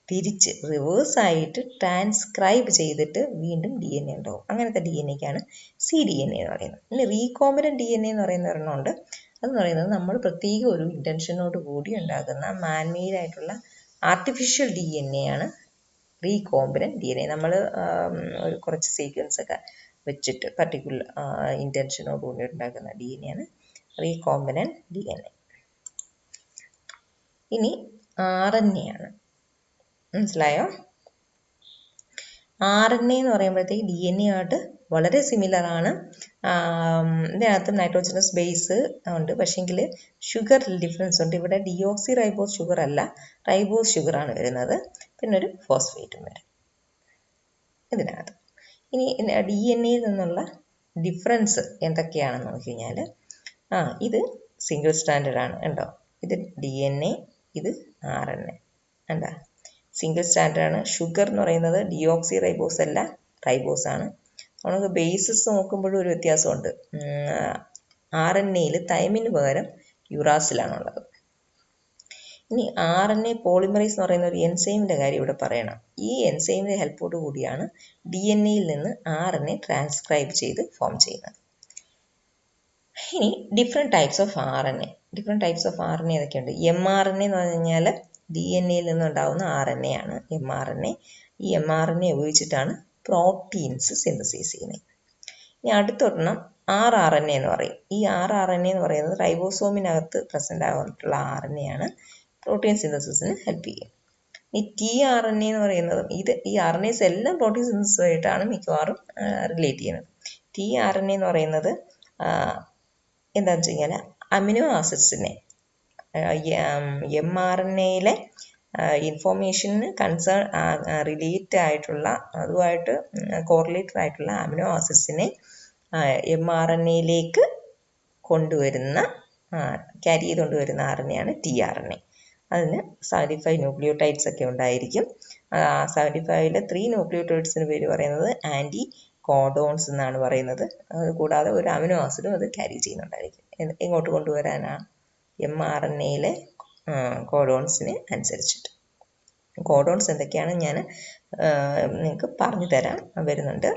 തിരിച്ച് റിവേഴ്സായിട്ട് ട്രാൻസ്ക്രൈബ് ചെയ്തിട്ട് വീണ്ടും DNA ഉണ്ടാവും. അങ്ങനത്തെ DNAക്കാണ് cDNA എന്ന് പറയുന്നത്. ഇനി റീകോംബിനൻ്റ് DNA എന്ന് പറയുന്ന ഒരെണ്ണമുണ്ട്. അതെന്ന് പറയുന്നത് നമ്മൾ പ്രത്യേക ഒരു ഇൻറ്റൻഷനോട് കൂടി ഉണ്ടാക്കുന്ന മാൻമെയ്ഡ് ആയിട്ടുള്ള ആർട്ടിഫിഷ്യൽ DNA ആണ് റീകോംബിനൻ്റ് DNA. നമ്മൾ ഒരു കുറച്ച് സീക്വൻസ് ഒക്കെ വെച്ചിട്ട് പർട്ടിക്കുലർ ഇൻറ്റൻഷനോട് കൂടി ഉണ്ടാക്കുന്ന DNA ആണ് റീകോംബിനൻ്റ് DNA. ഇനി RNA ആണ്. മനസ്സിലായോ? RNA എന്ന് പറയുമ്പോഴത്തേക്ക് DNA ആയിട്ട് വളരെ സിമിലർ ആണ്. ഇതിനകത്ത് നൈട്രോജനസ് ബേസ് ഉണ്ട്, പക്ഷേങ്കിൽ ഷുഗർ ഡിഫറൻസ് ഉണ്ട്. ഇവിടെ ഡിയോക്സി റൈബോസ് ഷുഗർ അല്ല, റൈബോസ് ഷുഗർ ആണ് വരുന്നത്. പിന്നെ ഒരു ഫോസ്ഫേറ്റും വരും ഇതിനകത്ത്. ഇനി DNA-യിൽ നിന്നുള്ള ഡിഫറൻസ് എന്തൊക്കെയാണെന്ന് നോക്കി കഴിഞ്ഞാൽ ഇത് സിംഗിൾ സ്റ്റാൻഡേർഡ് ആണ്, ഉണ്ടോ? ഇത് DNA, ഇത് RNA, എന്താ സിംഗിൾ സ്റ്റാൻഡേർഡ് ആണ്. ഷുഗർ എന്ന് പറയുന്നത് ഡിയോക്സി റൈബോസ് അല്ല, റൈബോസ് ആണ്. നമുക്ക് ബേസിസ് നോക്കുമ്പോഴും ഒരു വ്യത്യാസമുണ്ട്. RNA-യിൽ തൈമിന് പകരം യുറാസിലാണുള്ളത്. ഇനി RNA പോളിമറൈസ് എന്ന് പറയുന്ന ഒരു എൻസൈമിൻ്റെ കാര്യം ഇവിടെ പറയണം. ഈ എൻസൈമിൻ്റെ ഹെൽപ്പോട് കൂടിയാണ് DNA-യിൽ നിന്ന് RNA ട്രാൻസ്ക്രൈബ് ചെയ്ത് ഫോം ചെയ്യുന്നത്. ഇനി different types of RNA. Different types of RNA ഏതൊക്കെയുണ്ട്? mRNA എന്ന് പറഞ്ഞു കഴിഞ്ഞാൽ DNA-യിൽ നിന്നുണ്ടാവുന്ന RNA ആണ് mRNA. ഈ mRNA ഉപയോഗിച്ചിട്ടാണ് പ്രോട്ടീൻസ് സിന്തസൈസ് ചെയ്യുന്നത്. ഇനി അടുത്തൊരെണ്ണം rRNA എന്ന് പറയും. ഈ rRNA എന്ന് പറയുന്നത് റൈബോസോമിനകത്ത് പ്രസൻ്റ് ആയിട്ടുള്ള RNA ആണ്, പ്രോട്ടീൻ സിന്തസിസിന് ഹെൽപ്പ് ചെയ്യും. ഈ tRNA എന്ന് പറയുന്നത് ഈ RNAs എല്ലാം പ്രോട്ടീൻ സിന്തസിസുമായിട്ടാണ് മിക്കവാറും റിലേറ്റ് ചെയ്യുന്നത്. tRNA എന്ന് പറയുന്നത് എന്താണെന്ന് വെച്ച് കഴിഞ്ഞാൽ അമിനോ ആസിഡ്സിനെ mRNA-യിലെ ഇൻഫോർമേഷന് റിലേറ്റ് ആയിട്ടുള്ള, അതുമായിട്ട് കോറിലേറ്റഡ് ആയിട്ടുള്ള അമിനോ ആസിഡ്സിനെ mRNA-യിലേക്ക് ക്യാരി ചെയ്ത് കൊണ്ടുവരുന്ന RNA ആണ് tRNA. അതിന് 75 ന്യൂക്ലിയോടൈഡ്സ് ഒക്കെ ഉണ്ടായിരിക്കും. 75-ൽ 3 ന്യൂക്ലിയോടൈഡ്സിന് പേര് പറയുന്നത് ആൻറ്റി കോഡോൺസ് എന്നാണ് പറയുന്നത്. കൂടാതെ ഒരു അമിനോ ആസിഡും അത് ക്യാരി ചെയ്യുന്നുണ്ടായിരിക്കും. ഇങ്ങോട്ട് കൊണ്ടുവരാനാണ് mRNA-യിലെ കോഡോൺസിന് അനുസരിച്ചിട്ട്. കോഡോൺസ് എന്തൊക്കെയാണ് ഞാൻ നിങ്ങൾക്ക് പറഞ്ഞു തരാൻ വരുന്നുണ്ട്.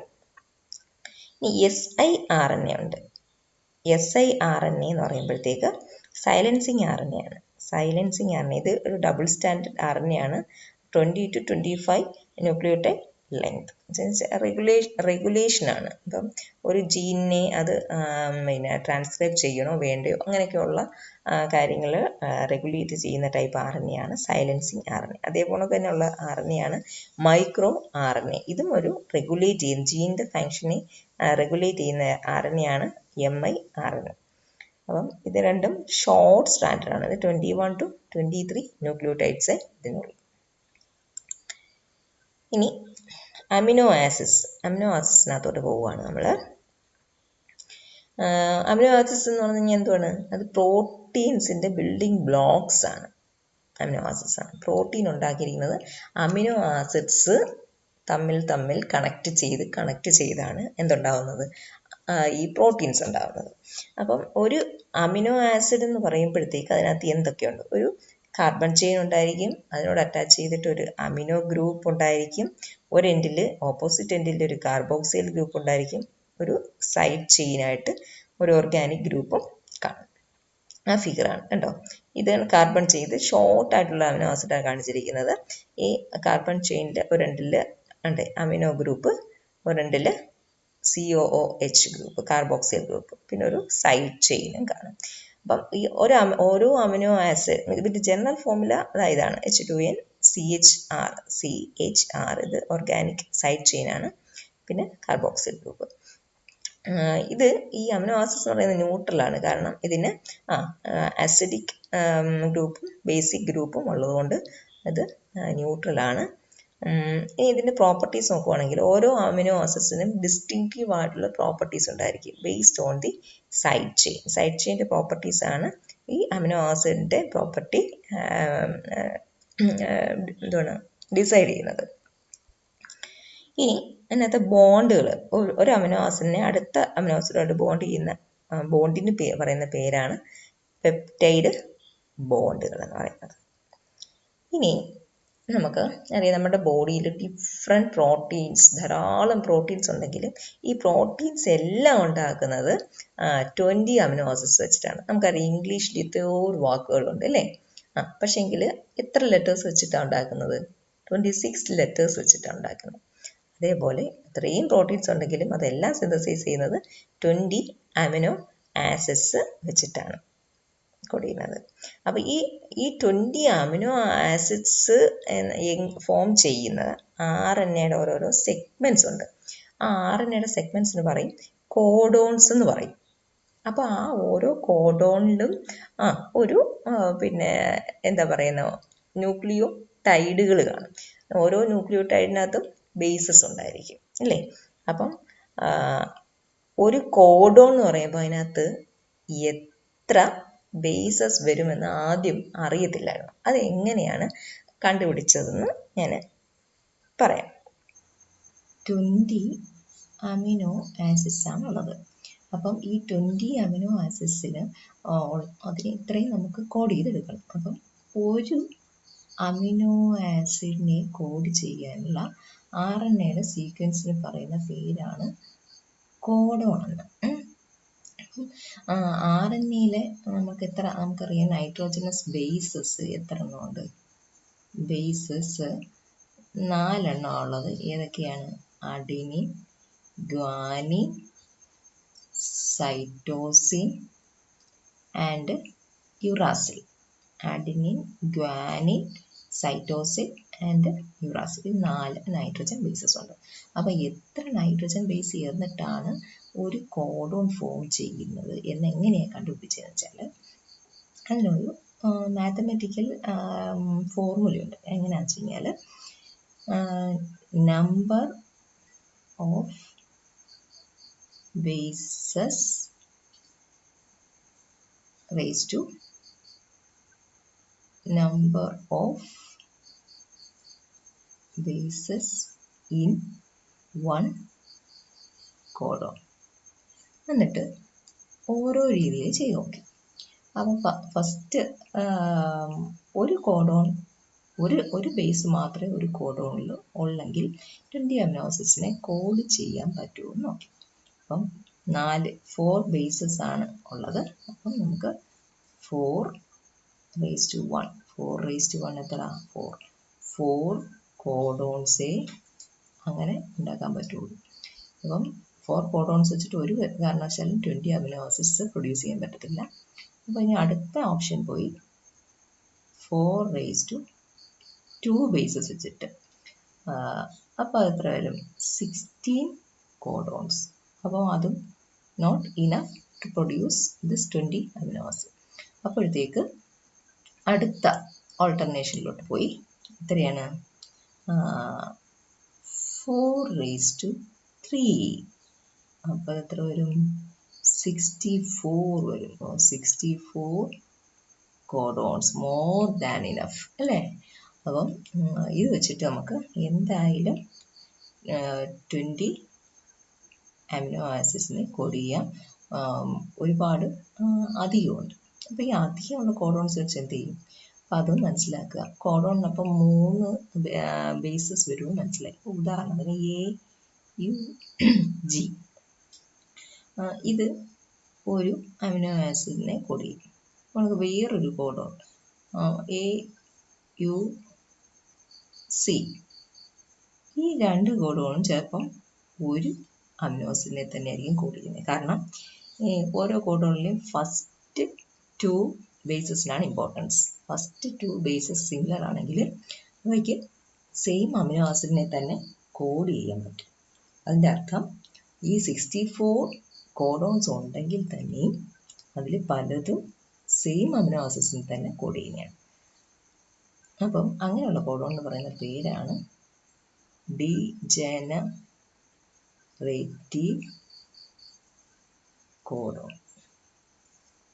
ഇനി siRNA ഉണ്ട്. siRNA എന്ന് പറയുമ്പോഴത്തേക്ക് സൈലൻസിങ് RNA ആണ്. സൈലൻസിങ് RNA ഇത് ഒരു ഡബിൾ സ്റ്റാൻഡേർഡ് RNA ആണ്. 20 to 25 ന്യൂക്ലിയോടൈഡ് ലെങ്ത്. റെഗുലേഷനാണ്. ഇപ്പം ഒരു ജീനിനെ അത് പിന്നെ ട്രാൻസ്ക്രൈബ് ചെയ്യണോ വേണ്ടയോ അങ്ങനെയൊക്കെയുള്ള കാര്യങ്ങൾ റെഗുലേറ്റ് ചെയ്യുന്ന ടൈപ്പ് RNA ആണ് സൈലൻസിങ് RNA. അതേപോലെ തന്നെയുള്ള RNA ആണ് മൈക്രോ RNA. ഇതും ഒരു റെഗുലേറ്റ് ചെയ്യുന്ന ജീനിൻ്റെ ഫങ്ഷനെ റെഗുലേറ്റ് ചെയ്യുന്ന RNA ആണ് miRNA. അപ്പം ഇത് രണ്ടും ഷോർട്ട് സ്റ്റാൻഡേർഡ് ആണ്. ഇത് 21 to 23 ന്യൂക്ലിയോടൈഡ്സ് ഇതിനുള്ളൂ. ഇനി അമിനോ ആസിഡ്സിനകത്തോട്ട് പോവുകയാണ് നമ്മൾ. അമിനോ ആസിഡ്സ് എന്ന് പറഞ്ഞു കഴിഞ്ഞാൽ എന്തുവാണ്? അത് പ്രോട്ടീൻസിൻ്റെ ബിൽഡിംഗ് ബ്ലോക്സ് ആണ്. അമിനോ ആസിഡ്സ് ആണ്. പ്രോട്ടീൻ ഉണ്ടാക്കിയിരിക്കുന്നത് അമിനോ ആസിഡ്സ് തമ്മിൽ കണക്ട് ചെയ്താണ് എന്തുണ്ടാവുന്നത്? ഈ പ്രോട്ടീൻസ് ഉണ്ടാകുന്നത്. അപ്പം ഒരു അമിനോ ആസിഡ് എന്ന് പറയുമ്പോഴത്തേക്ക് അതിനകത്ത് എന്തൊക്കെയുണ്ട്? ഒരു കാർബൺ ചെയിൻ ഉണ്ടായിരിക്കും, അതിനോട് അറ്റാച്ച് ചെയ്തിട്ട് ഒരു അമിനോ ഗ്രൂപ്പ് ഉണ്ടായിരിക്കും, ഒരു എൻഡിൽ ഓപ്പോസിറ്റ് എൻഡിൽ ഒരു കാർബോക്സിൽ ഗ്രൂപ്പ് ഉണ്ടായിരിക്കും, ഒരു സൈഡ് ചെയിനായിട്ട് ഒരു ഓർഗാനിക് ഗ്രൂപ്പും കാണും. ആ ഫിഗറാണ് കണ്ടോ. ഇതാണ് കാർബൺ ചെയിൻ. ഇത് ഷോർട്ടായിട്ടുള്ള അമിനോ ആസിഡാണ് കാണിച്ചിരിക്കുന്നത്. ഈ കാർബൺ ചെയിനിൽ ഒരെണ്ടിൽ ഉണ്ട് അമിനോ ഗ്രൂപ്പ്, ഒരെണ്ടിൽ COOH ഗ്രൂപ്പ്, കാർബോക്സിൽ ഗ്രൂപ്പ്, പിന്നെ ഒരു സൈഡ് ചെയിനും കാണും. അപ്പം ഈ ഓരോ അമിനോ ആസിഡ് ഇതിൻ്റെ ജനറൽ ഫോർമുല ഇതാണ് H2N CHR. ഇത് ഓർഗാനിക് സൈഡ് ചെയിനാണ്. പിന്നെ കാർബോക്സിൽ ഗ്രൂപ്പ്. ഇത് ഈ അമിനോ ആസിഡ്സ് എന്ന് പറയുന്നത് ന്യൂട്രലാണ്. കാരണം ഇതിന് ആസിഡിക് ഗ്രൂപ്പും ബേസിക് ഗ്രൂപ്പും ഉള്ളതുകൊണ്ട് അത് ന്യൂട്രലാണ്. ഇനി ഇതിൻ്റെ പ്രോപ്പർട്ടീസ് നോക്കുവാണെങ്കിൽ ഓരോ അമിനോ ആസിഡ്സിനും ഡിസ്റ്റിങ്റ്റീവ് ആയിട്ടുള്ള പ്രോപ്പർട്ടീസ് ഉണ്ടായിരിക്കും based on the side chain. Side ചെയിൻ്റെ പ്രോപ്പർട്ടീസ് ആണ് ഈ അമിനോ ആസിഡിൻ്റെ പ്രോപ്പർട്ടി എന്താണ് ഡിസൈഡ് ചെയ്യുന്നത്. ഇനി അതിനകത്ത് ബോണ്ടുകൾ, ഒരു അമിനോ ആസിഡിനെ അടുത്ത അമിനോ ആസിഡുമായിട്ട് ബോണ്ട് ചെയ്യുന്ന ബോണ്ടിന് പറയുന്ന പേരാണ് പെപ്റ്റൈഡ് ബോണ്ടുകൾ എന്ന് പറയുന്നത്. ഇനി നമുക്ക് അറിയാം നമ്മുടെ ബോഡിയിൽ ഡിഫറെൻറ്റ് പ്രോട്ടീൻസ്, ധാരാളം പ്രോട്ടീൻസ് ഉണ്ടെങ്കിലും ഈ പ്രോട്ടീൻസ് എല്ലാം ഉണ്ടാക്കുന്നത് 20 അമിനോ ആസിഡ്സ് വെച്ചിട്ടാണ്. നമുക്കറിയാം ഇംഗ്ലീഷിൽ ഇത്രയോ വാക്കുകളുണ്ട് അല്ലേ. പക്ഷേങ്കിൽ എത്ര ലെറ്റേഴ്സ് വെച്ചിട്ടാണ് ഉണ്ടാക്കുന്നത്? 26 ലെറ്റേഴ്സ് വെച്ചിട്ടാണ് ഉണ്ടാക്കുന്നത്. അതേപോലെ ഇത്രയും പ്രോട്ടീൻസ് ഉണ്ടെങ്കിലും അതെല്ലാം സിന്തസൈസ് ചെയ്യുന്നത് 20 അമിനോ ആസിഡ്സ് വെച്ചിട്ടാണ് കൊടുക്കുന്നത്. അപ്പോൾ ഈ 20 അമിനോ ആസിഡ്സ് ഫോം ചെയ്യുന്ന RNAയുടെ ഓരോരോ സെഗ്മെൻറ്റ്സ് ഉണ്ട്. ആ RNAയുടെ സെഗ്മെൻറ്റ്സിന് പറയും കോഡോൺസ് എന്ന് പറയും. അപ്പോൾ ആ ഓരോ കോഡോണിലും ഒരു പിന്നെ എന്താ പറയുന്ന ന്യൂക്ലിയോ ടൈഡുകൾ കാണും. ഓരോ ന്യൂക്ലിയോ ടൈഡിനകത്തും ബേസസ് ഉണ്ടായിരിക്കും അല്ലേ. അപ്പം ഒരു കോഡോൺ എന്ന് പറയുമ്പോൾ അതിനകത്ത് എത്ര ബേസസ് വരുമെന്ന് ആദ്യം അറിയത്തില്ലായിരുന്നു. അത് എങ്ങനെയാണ് കണ്ടുപിടിച്ചതെന്ന് ഞാൻ പറയാം. 20 അമിനോ ആസിഡ്സ് ആണുള്ളത്. അപ്പം ഈ 20 അമിനോ ആസിഡ്സിന് അതിന് ഇത്രയും നമുക്ക് കോഡ് ചെയ്തെടുക്കണം. അപ്പം ഒരു അമിനോ ആസിഡിനെ കോഡ് ചെയ്യാനുള്ള RNAയുടെ സീക്വൻസിന് പറയുന്ന പേരാണ് കോഡോൺ എന്ന്. RNAയിലെ നമുക്കറിയാം നൈട്രോജനസ് ബേസസ് എത്ര എണ്ണമുണ്ട്? ബേസസ് 4 എണ്ണം ഉള്ളത്. ഏതൊക്കെയാണ്? Adenine, guanine, cytosine and uracil. Adenine, guanine, cytosine and uracil. 4 nitrogen bases ഉണ്ട്. അപ്പോൾ എത്ര നൈട്രജൻ ബേസ് ചേർന്നിട്ടാണ് ഒരു കോഡോൺ ഫോം ചെയ്യുന്നത് എന്ന് എങ്ങനെയാണ് കണ്ടുപിടിച്ചതെന്ന് വെച്ചാൽ അതിനൊരു മാത്തമാറ്റിക്കൽ ഫോർമുലയുണ്ട്. എങ്ങനെയാണെന്ന് വെച്ച് കഴിഞ്ഞാൽ number of bases raise to number of bases in one codon. എന്നിട്ട് ഓരോ രീതിയിൽ ചെയ്ത് നോക്കി. അപ്പം ഫസ്റ്റ് ഒരു കോഡോൺ ഒരു ബേസ് മാത്രമേ ഒരു കോഡോണിൽ ഉള്ളെങ്കിൽ 20 അമിനോ ആസിഡ്സിനെ കോഡ് ചെയ്യാൻ പറ്റുമെന്ന് നോക്കി. അപ്പം 4 ബേസസ് ആണ് ഉള്ളത്. അപ്പം നമുക്ക് 4:1 എത്ര? 4 കോഡോൺസേ അങ്ങനെ ഉണ്ടാക്കാൻ പറ്റുള്ളൂ. അപ്പം 4 കോഡോൺസ് വെച്ചിട്ട് ഒരു കാരണവശാലും 20 അമിനോ ആസിഡ്സ് പ്രൊഡ്യൂസ് ചെയ്യാൻ പറ്റത്തില്ല. അപ്പോൾ ഇനി അടുത്ത ഓപ്ഷൻ പോയി 4:2 ബേസസ് വെച്ചിട്ട്. അപ്പോൾ അത് എത്ര വരും? 16 കോഡോൺസ്. അപ്പോൾ അതും not enough to produce this 20 amino acid. അപ്പോഴത്തേക്ക് അടുത്ത ഓൾട്ടർനേഷനിലോട്ട് പോയി. എത്രയാണ്? 4:3. അപ്പോൾ എത്ര വരും? 64 വരും. 64 കോഡോൺസ്, മോർ ദാൻ ഇനഫ് അല്ലേ. അപ്പം ഇത് വെച്ചിട്ട് നമുക്ക് എന്തായാലും 20 അമിനോ ആസിഡ്സിനെ കോഡ് ചെയ്യാം. ഒരുപാട് അധികമുണ്ട്. അപ്പോൾ ഈ അധികമുള്ള കോഡോൺസ് വെച്ച് എന്ത് ചെയ്യും? അപ്പം അതും മനസ്സിലാക്കുക. കോഡോണിനൊപ്പം 3 ബേസസ് വരുമെന്ന് മനസ്സിലായി. ഉദാഹരണത്തിന് AUG ഇത് ഒരു അമിനോ ആസിഡിനെ കോഡ് ചെയ്യും. നമുക്ക് വേറൊരു കോഡോൺ AUC, ഈ 2 കോഡോണും ചിലപ്പം ഒരു അമിനോ ആസിഡിനെ തന്നെ ആയിരിക്കും കോഡ് ചെയ്യുന്നത്. കാരണം ഓരോ കോഡോണിലെയും ഫസ്റ്റ് 2 ബേസസിനാണ് ഇമ്പോർട്ടൻസ്. ഫസ്റ്റ് 2 ബേസസ് സിമിലർ ആണെങ്കിൽ അവയ്ക്ക് സെയിം അമിനോ ആസിഡിനെ തന്നെ കോഡ് ചെയ്യാൻ പറ്റും. അതിൻ്റെ അർത്ഥം ഈ 64 കോഡോൺസ് ഉണ്ടെങ്കിൽ തന്നെയും അതിൽ പലതും സെയിം അമിനോ ആസിഡ്സിൽ തന്നെ കോഡ് ചെയ്യുന്നതാണ്. അപ്പം അങ്ങനെയുള്ള കോഡോൺ എന്ന് പറയുന്ന പേരാണ് ഡീജനറേറ്റീവ് കോഡോൺ.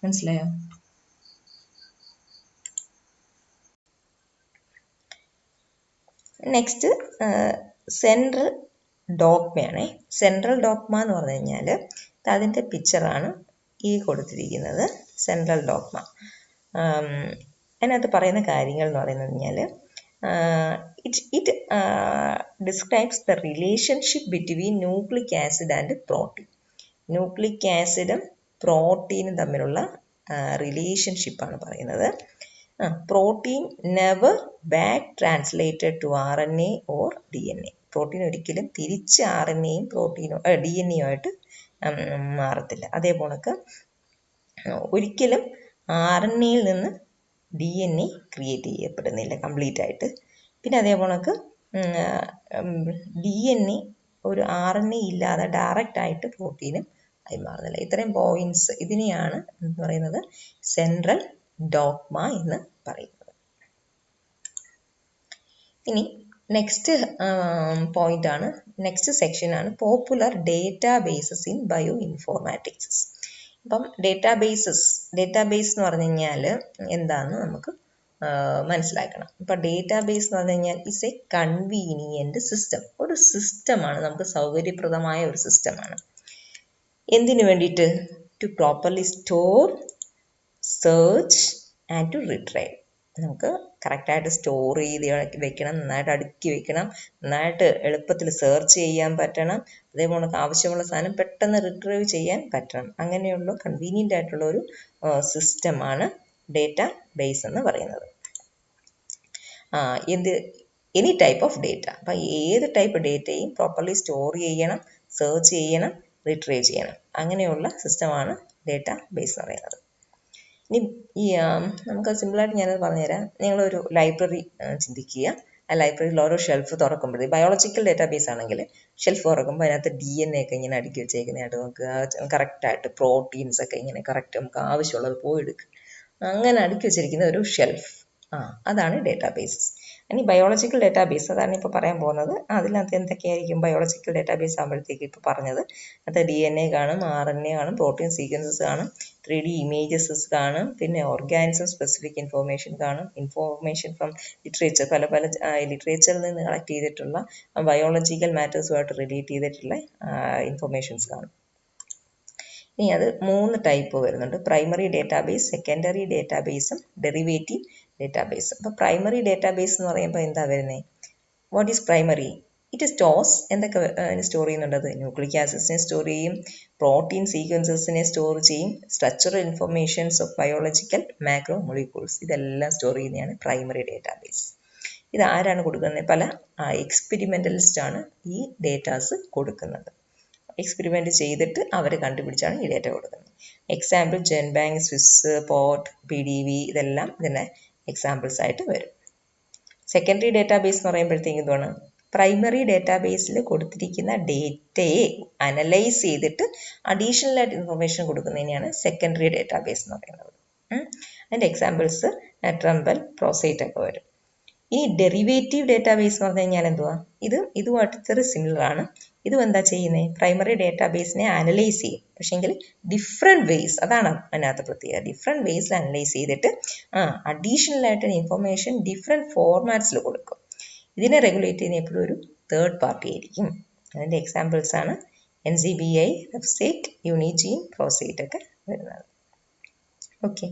മനസ്സിലായോ? നെക്സ്റ്റ് സെൻട്രൽ ഡോഗ്മയാണ്. സെൻട്രൽ ഡോഗ്മ എന്ന് പറഞ്ഞു കഴിഞ്ഞാൽ അതിൻ്റെ പിക്ചറാണ് ഈ കൊടുത്തിരിക്കുന്നത്. സെൻട്രൽ ഡോഗ്മ അതിനകത്ത് പറയുന്ന കാര്യങ്ങൾ എന്ന് പറയുന്നത് കഴിഞ്ഞാൽ it describes the relationship between nucleic acid and protein. Nucleic ആസിഡും പ്രോട്ടീനും തമ്മിലുള്ള റിലേഷൻഷിപ്പാണ് പറയുന്നത്. Protein never back translated to RNA or DNA. Protein ഒരിക്കലും തിരിച്ച് RNAയും പ്രോട്ടീനോ DNA ആയിട്ട് മാറത്തില്ല. അതേപോണക്ക് ഒരിക്കലും RNAയിൽ നിന്ന് DNA ക്രിയേറ്റ് ചെയ്യപ്പെടുന്നില്ല കംപ്ലീറ്റ് ആയിട്ട്. പിന്നെ അതേപോണക്ക് DNA ഒരു RNA ഇല്ലാതെ ഡയറക്റ്റ് ആയിട്ട് പ്രോട്ടീനും ആയി മാറുന്നില്ല. ഇത്രയും പോയിന്റ്സ് ഇതിനെയാണ് എന്ന് പറയുന്നത് സെൻട്രൽ ഡോഗ്മ എന്ന് പറയുന്നത്. ഇനി നെക്സ്റ്റ് പോയിന്റ് ആണ്, നെക്സ്റ്റ് സെക്ഷൻ ആണ് popular databases in bio informatics. അപ്പം ഡേറ്റാബേസ് എന്ന് പറഞ്ഞു കഴിഞ്ഞാൽ എന്താണെന്ന് നമുക്ക് മനസ്സിലാക്കണം. ഇപ്പം ഡേറ്റാബേസ് എന്ന് പറഞ്ഞു കഴിഞ്ഞാൽ ഇസ് എ കൺവീനിയൻറ്റ് സിസ്റ്റം. ഒരു സിസ്റ്റമാണ്, നമുക്ക് സൗകര്യപ്രദമായ ഒരു സിസ്റ്റമാണ്. എന്തിനു വേണ്ടിയിട്ട്? To properly store, search and to retrieve. നമുക്ക് കറക്റ്റായിട്ട് സ്റ്റോർ ചെയ്ത് വെക്കണം, നന്നായിട്ട് അടുക്കി വെക്കണം, നന്നായിട്ട് എളുപ്പത്തിൽ സെർച്ച് ചെയ്യാൻ പറ്റണം, അതേപോലെ നമുക്ക് ആവശ്യമുള്ള സാധനം പെട്ടെന്ന് റിട്രൈവ് ചെയ്യാൻ പറ്റണം. അങ്ങനെയുള്ള കൺവീനിയൻ്റ് ആയിട്ടുള്ള ഒരു സിസ്റ്റമാണ് ഡേറ്റാ ബേസ് എന്ന് പറയുന്നത്. Any type of data. അപ്പം ഏത് ടൈപ്പ് ഡേറ്റയും പ്രോപ്പർലി സ്റ്റോർ ചെയ്യണം, സെർച്ച് ചെയ്യണം, റിട്രൈവ് ചെയ്യണം. അങ്ങനെയുള്ള സിസ്റ്റമാണ് ഡേറ്റാ ബേസ് എന്ന് പറയുന്നത്. ഇനി നമുക്ക് സിമ്പിളായിട്ട് ഞാനത് പറഞ്ഞുതരാം. നിങ്ങളൊരു ലൈബ്രറി ചിന്തിക്കുക. ആ ലൈബ്രറിയിൽ ഓരോ ഷെൽഫ് തുറക്കുമ്പോഴേ, ബയോളജിക്കൽ ഡേറ്റാബേസ് ആണെങ്കിൽ ഷെൽഫ് തുറക്കുമ്പോൾ അതിനകത്ത് DNA ഒക്കെ ഇങ്ങനെ അടുക്കി വെച്ചേക്കുന്നതായിട്ട് നമുക്ക് കറക്റ്റായിട്ട് പ്രോട്ടീൻസ് ഒക്കെ ഇങ്ങനെ കറക്റ്റ് നമുക്ക് ആവശ്യമുള്ളത് പോയി എടുക്കുക. അങ്ങനെ അടുക്കി വെച്ചിരിക്കുന്ന ഒരു ഷെൽഫ്, അതാണ് ഡേറ്റാബേസ്. ഇനി ബയോളജിക്കൽ ഡേറ്റാബേസ്, അതാണ് ഇപ്പോൾ പറയാൻ പോകുന്നത്. അതിനകത്ത് എന്തൊക്കെയായിരിക്കും ബയോളജിക്കൽ ഡേറ്റാബേസ് ആകുമ്പോഴത്തേക്ക് ഇപ്പോൾ പറഞ്ഞത്? അത് DNA കാണും, RNA കാണും, പ്രോട്ടീൻ സീക്വൻസസ് കാണും, 3D ഇമേജസ് കാണും, പിന്നെ ഓർഗാനിസം സ്പെസിഫിക് ഇൻഫോർമേഷൻ കാണും, ഇൻഫോർമേഷൻ ഫ്രം ലിറ്ററേച്ചർ, പല ലിറ്ററേച്ചറിൽ നിന്ന് കളക്ട് ചെയ്തിട്ടുള്ള ബയോളജിക്കൽ മാറ്റേഴ്സുമായിട്ട് റിലേറ്റ് ചെയ്തിട്ടുള്ള ഇൻഫോർമേഷൻസ് കാണും. ഇനി അത് 3 ടൈപ്പ് വരുന്നുണ്ട്. പ്രൈമറി ഡേറ്റാബേസ്, സെക്കൻഡറി ഡേറ്റാബേസും ഡെറിവേറ്റീവ് ഡേറ്റാബേസും. അപ്പോൾ പ്രൈമറി ഡേറ്റാബേസ് എന്ന് പറയുമ്പോൾ എന്താ വരുന്നത്? What is primary? It stores, എന്തൊക്കെ സ്റ്റോർ ചെയ്യുന്നുണ്ടത്? ന്യൂക്ലിക് ആസിഡ്സിനെ സ്റ്റോർ ചെയ്യും, പ്രോട്ടീൻ സീക്വൻസസിനെ സ്റ്റോർ ചെയ്യും, structural informations of biological macro molecules, ഇതെല്ലാം സ്റ്റോർ ചെയ്യുന്നതാണ് പ്രൈമറി ഡേറ്റാബേസ്. ഇത് ആരാണ് കൊടുക്കുന്നത്? പല എക്സ്പെരിമെൻ്റലിസ്റ്റാണ് ഈ ഡേറ്റാസ് കൊടുക്കുന്നത്. എക്സ്പെരിമെൻ്റ് ചെയ്തിട്ട് അവർ കണ്ടുപിടിച്ചാണ് ഈ ഡേറ്റ കൊടുക്കുന്നത്. എക്സാമ്പിൾ ജെൻബാങ്ക്, സ്വിസ്, പോട്ട്, PDB, ഇതെല്ലാം ഇതിൻ്റെ എക്സാമ്പിൾസ് ആയിട്ട് വരും. സെക്കൻഡറി ഡേറ്റാബേസ് എന്ന് പറയുമ്പോഴത്തേക്കും എന്താണ്? പ്രൈമറി ഡേറ്റാബേസിൽ കൊടുത്തിരിക്കുന്ന ഡേറ്റയെ അനലൈസ് ചെയ്തിട്ട് അഡീഷണൽ ആയിട്ട് ഇൻഫർമേഷൻ കൊടുക്കുന്നതിനെയാണ് സെക്കൻഡറി ഡേറ്റാബേസ് എന്ന് പറയുന്നത്. അതിൻ്റെ എക്സാമ്പിൾസ് ട്രംബൽ, പ്രോസൈറ്റ് ഒക്കെ വരും. ഇനി ഡെറിവേറ്റീവ് ഡേറ്റാബേസ് എന്ന് പറഞ്ഞു കഴിഞ്ഞാൽ എന്തുവാ? ഇതുമായിട്ട് ചെറിയ സിമിലർ ആണ്. ഇതും എന്താ ചെയ്യുന്നത്? പ്രൈമറി ഡേറ്റാബേസിനെ അനലൈസ് ചെയ്യും, പക്ഷേങ്കിൽ ഡിഫറെൻറ്റ് വേസ്, അതാണ് അതിനകത്ത് പ്രത്യേകത. ഡിഫറെൻറ്റ് വേസിൽ അനലൈസ് ചെയ്തിട്ട് അഡീഷണൽ ആയിട്ട് ഇൻഫർമേഷൻ ഡിഫറെൻറ്റ് ഫോർമാറ്റ്സിൽ കൊടുക്കും. ഇതിനെ റെഗുലേറ്റ് ചെയ്യുന്ന എപ്പോഴും ഒരു തേർഡ് പാർട്ടി ആയിരിക്കും. അതിൻ്റെ എക്സാമ്പിൾസ് ആണ് NCBI, വെബ്സൈറ്റ്, യൂണിജീൻ, പ്രോസൈറ്റ് ഒക്കെ വരുന്നത്. ഓക്കെ.